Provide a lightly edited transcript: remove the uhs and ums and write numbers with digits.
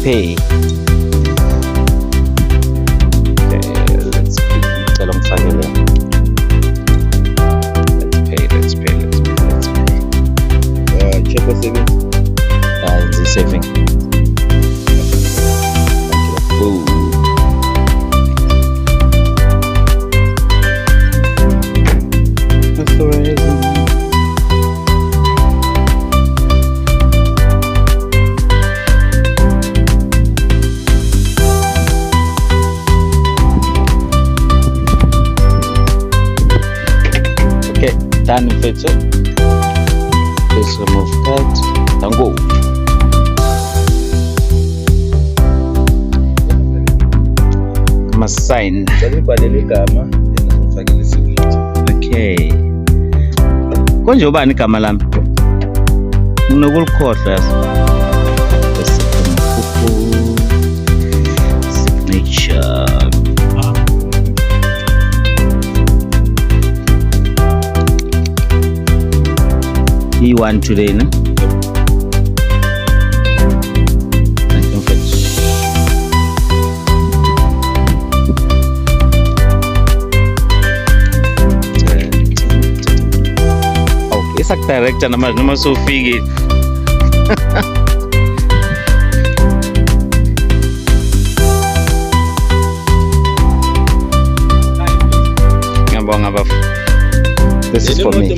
pay. Okay, let's tell them finally. Let's pay. Check the savings. The saving. Ooh. Okay, done with it. Just remove that and go. Must sign. Okay. Konje ubani igama lami? Nginokulikhohlwa yazi. Signature. E1 today, no? Okay, sak director nama Sophie. Ngabonga bafo. This is for me.